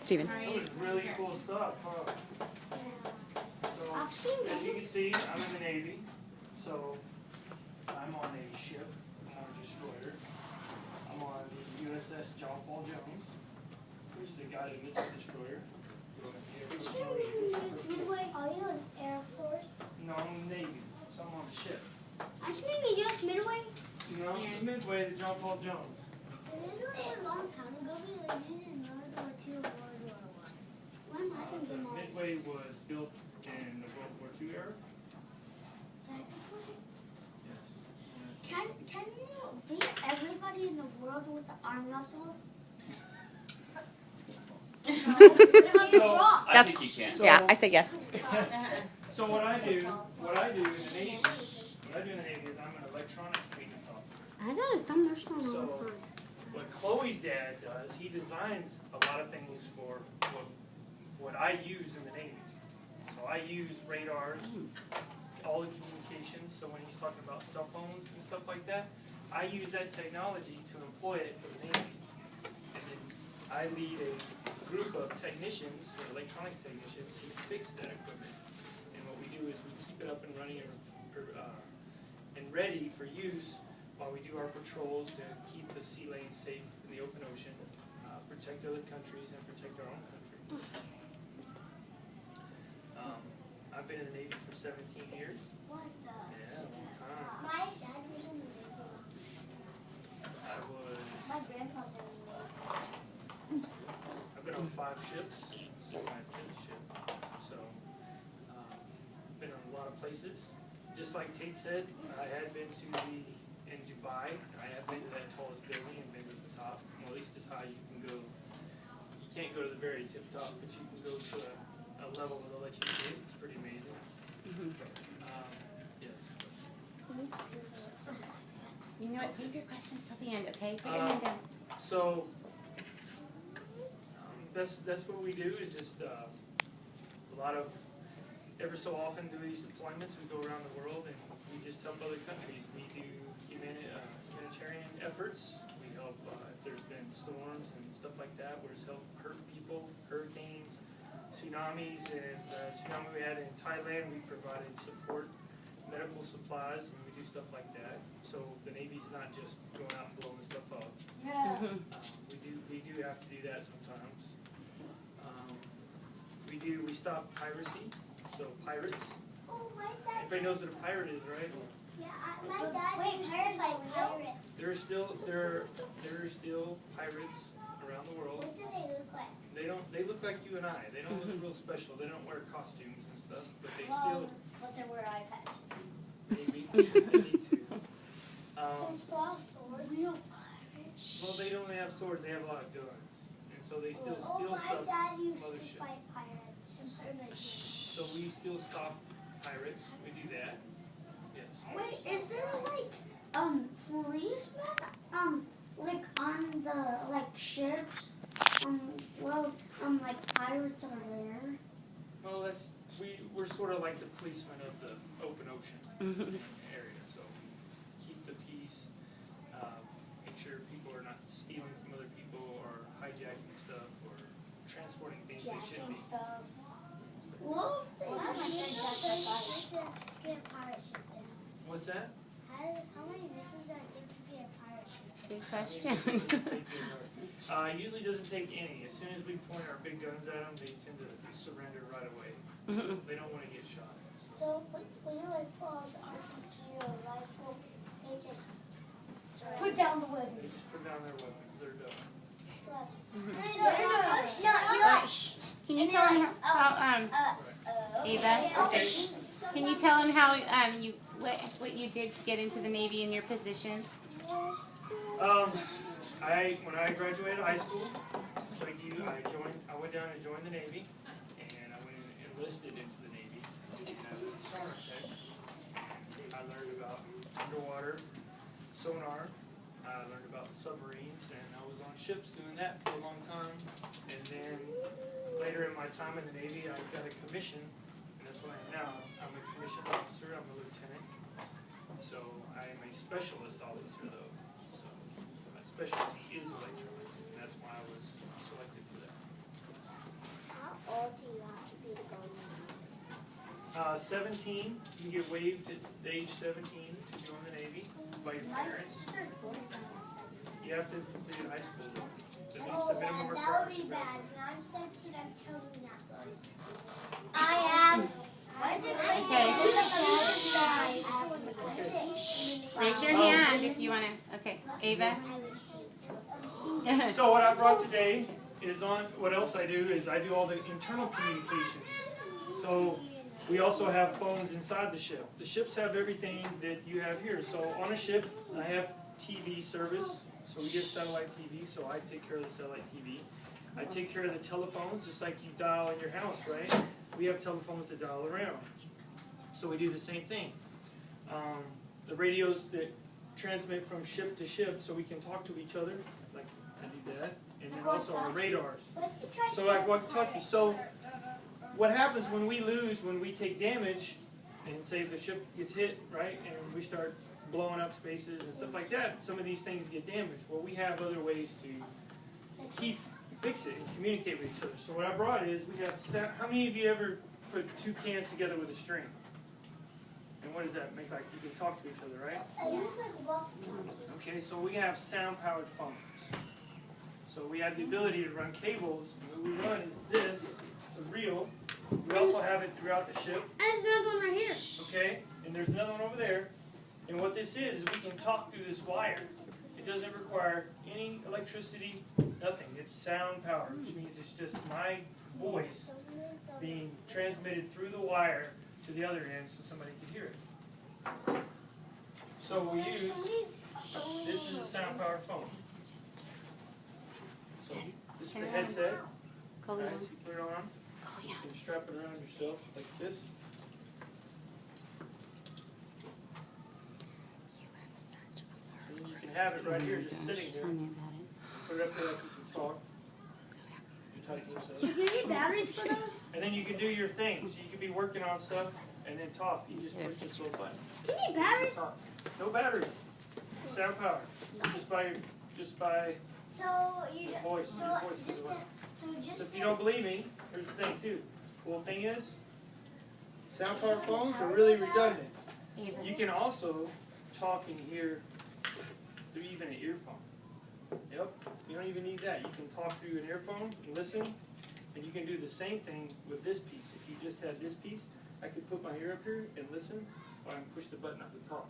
Steven. That was really cool stuff, huh? So, as you can see, I'm in the Navy. So, I'm on a ship. I'm on a destroyer. I'm on the USS John Paul Jones, which is a guided missile destroyer. Are you in Air Force? No, I'm in the Navy. So I'm on a ship. Aren't you in the U.S. Midway? No, it's Midway, the John Paul Jones. A long time ago, we lived in World War II or World War I. When I can be more. Midway was built in the World War II era. Yes. Can you beat everybody in the world with the arm wrestle? I think you can. Yeah, I say yes. So what I do in the Navy, is I'm an electronics maintenance officer. I don't know. So what Chloe's dad does, he designs a lot of things for what I use in the Navy. So I use radars, all the communications. So when he's talking about cell phones and stuff like that, I use that technology to employ it for the Navy. And then I lead a group of technicians, or electronic technicians, who fix that equipment. And what we do is we keep it up and running and ready for use while we do our patrols to keep the sea lanes safe in the open ocean, protect other countries, and protect our own country. I've been in the Navy for 17 years. What the? Yeah, a long time. My dad was in the Navy. My grandpa's in the Navy. I've been on 5 ships. This is my 5th ship. So, been on a lot of places. Just like Tate said, I had been in Dubai. I have been to that tallest building and been to the top. Well, at least that's how you can go. You can't go to the very tip top, but you can go to a level that'll let you see it. It's pretty amazing. Yes. You know what? Leave your questions till the end, okay? Put your hand down. So that's what we do. Is just a lot of every so often do these deployments. We go around the world and we just help other countries. We do humanitarian efforts. We help if there's been storms and stuff like that. We're just help hurt people, hurricanes, tsunamis, and the tsunami we had in Thailand. We provided support, medical supplies, and we do stuff like that. So the Navy's not just going out and blowing stuff up. Yeah. We do have to do that sometimes. We stop piracy. So pirates. Oh, my dad. Everybody knows what a pirate is, right? Yeah, my dad. Wait, pirates like pirates. There are still pirates around the world. What do they look like? They look like you and I. They don't look real special. They don't wear costumes and stuff, but they But they wear eye patches. they need to. They still have swords. Real pirates. Well, they don't only have swords. They have a lot of guns, and so they still steal my stuff dad used from other to ships. fight pirates. So we still stop pirates. We do that. Yes. Wait, is there policemen like on the ships like pirates are there? Well, we're sort of like the policemen of the open ocean area. So keep the peace. Make sure people are not stealing from other people or hijacking stuff or transporting things they shouldn't be. Stuff. Well, get a pirate ship down. What's that? How many missiles does it take to get a pirate ship? Good question. It usually doesn't take any. As soon as we point our big guns at them, they tend to surrender right away. So they don't want to get shot. So when you pull out the RPG or rifle, they just put down the weapons. They just put down their weapons. They're done. Can you tell him how Ava? Okay. Can you tell him how what you did to get into the Navy and your position? When I graduated high school, like you, I went down and joined the Navy, and I went and enlisted into the Navy. And I was a sonar tech. I learned about underwater sonar. I learned about submarines, and I was on ships doing that for a long time. And then later in my time in the Navy, I got a commission, and that's what I am now. I'm a commissioned officer. I'm a lieutenant. So I am a specialist officer, though. So my specialty is electronics, and that's why I was selected for that. 17, you get waived at age 17 to join the Navy by your parents. You have to complete high school though. At least the minimum that would requirements. be bad. When I'm 17, I'm totally not going. I am. Raise your hand if you want to. Okay, Ava. So what I brought today is on, what else I do is I do all the internal communications. So we also have phones inside the ship. The ships have everything that you have here. So on a ship, I have TV service. So we get satellite TV, so I take care of the satellite TV. I take care of the telephones, just like you dial in your house, right? We have telephones that dial around. So we do the same thing. The radios that transmit from ship to ship so we can talk to each other, like I do that. And then also our radars. So like walkie-talkie. So what happens when we lose, when we take damage, and say the ship gets hit, right, and we start blowing up spaces and stuff like that, some of these things get damaged. Well, we have other ways to fix it and communicate with each other. So what I brought is, we have, how many of you ever put two cans together with a string? And what does that make like? You can talk to each other, right? Okay, so we have sound-powered phones. So we have the ability to run cables. And what we run is this. It's a reel. We also have it throughout the ship. And there's another one right here. Okay, and there's another one over there. And what this is we can talk through this wire. It doesn't require any electricity, nothing. It's sound power, which means it's just my voice being transmitted through the wire to the other end so somebody can hear it. So we use, this is a sound powered phone. So this is the headset. Nice, you put it on. You can strap it around yourself like this. You can have it right here, just sitting here. Put it up there like you can talk. You tighten this up. Do you need batteries for those? And then you can do your thing. So you can be working on stuff and then talk. You just push this little button. Do you need batteries? Talk. No batteries. Sound power. Just by So you the voice. Your voice is the way. So if you don't believe me, here's the thing too. Cool thing is, sound powered phones are really redundant. You can also talk and hear through even an earphone. Yep, you don't even need that. You can talk through an earphone and listen, and you can do the same thing with this piece. If you just had this piece, I could put my ear up here and listen, or I can push the button up and talk.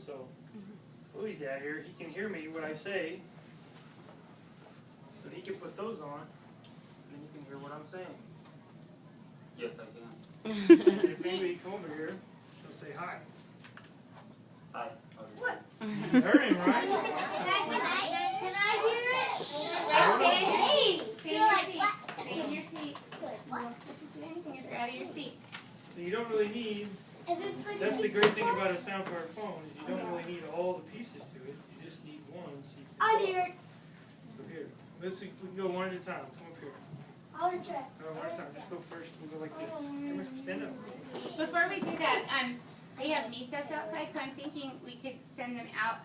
So, Louis' dad here, he can hear me when I say, so he can put those on, and then you can hear what I'm saying. Yes, I can. And if anybody come over here, he'll say hi. Hi. What? You heard him, right? Can I hear it? Stay in your seat. You're out of your seat. So you don't really need, that's the great thing about a sound powered phone, is you don't really need all the pieces to it. You just need one. So you I can hear it. go here. Let's see, we can go one at a time. Come up here. I want to try. One at a time. Just go first. We'll go like this. Come here. Stand up. Before we do that, they have misas outside, so I'm thinking we could send them out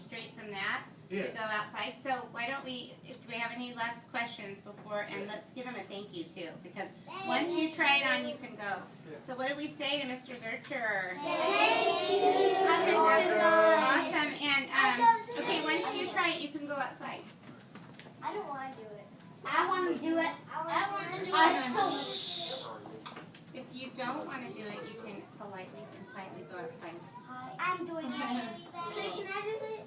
straight from that to go outside. So why don't we, if we have any last questions before, and let's give them a thank you too, because once you try it on, you can go. So what do we say to Mr. Zercher? Thank you. Awesome. And okay, once you try it, you can go outside. I don't want to do it. I want to do it. I want to do it. If you don't want to do it, you can politely and quietly go outside. I'm doing it. Can I do it?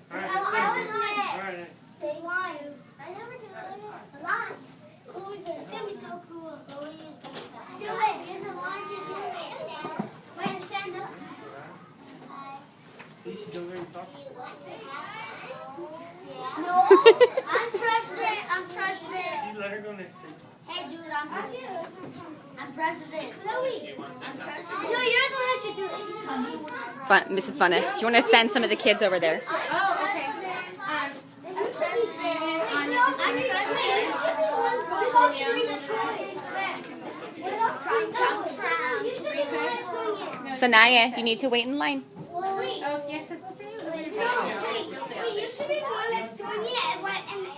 All right. I Let's do it. All right. Big lions. I never do it. Lion. It's gonna be so cool. Do it. Get the lion to do it. Wait, stand up. See, she don't really talk. No, I'm president. I'm president. See, let her go next to you. Hey, dude, I'm president. I'm president. You want to send that? No, you're the one that should do it. Fun, Mrs. Funna, do you want to send some of the kids over there? Oh, okay. Sanaya, you need to wait in line. Well, wait. Oh, yeah, because we'll say it was later. No, wait, you should be the one that's doing it,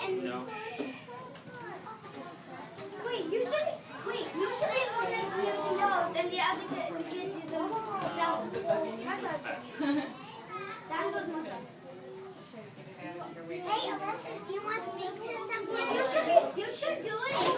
and No. wait, you should be the one that's using those, and the other That goes more fun. Hey, Alexis, do you want to speak to something? You should do it.